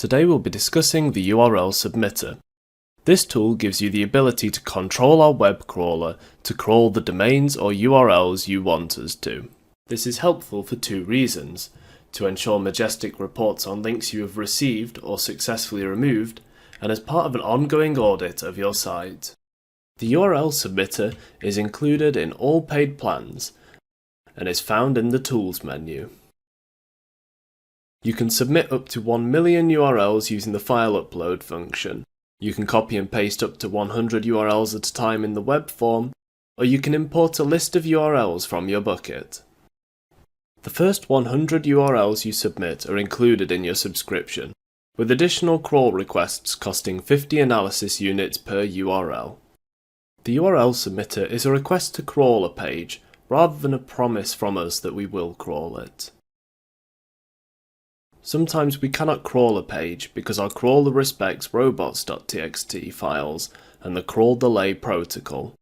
Today we'll be discussing the URL submitter. This tool gives you the ability to control our web crawler to crawl the domains or URLs you want us to. This is helpful for two reasons: to ensure Majestic reports on links you have received or successfully removed, and as part of an ongoing audit of your site. The URL submitter is included in all paid plans and is found in the Tools menu. You can submit up to 1 million URLs using the file upload function. You can copy and paste up to 100 URLs at a time in the web form, or you can import a list of URLs from your bucket. The first 100 URLs you submit are included in your subscription, with additional crawl requests costing 50 analysis units per URL. The URL submitter is a request to crawl a page, rather than a promise from us that we will crawl it. Sometimes we cannot crawl a page because our crawler respects robots.txt files and the crawl delay protocol.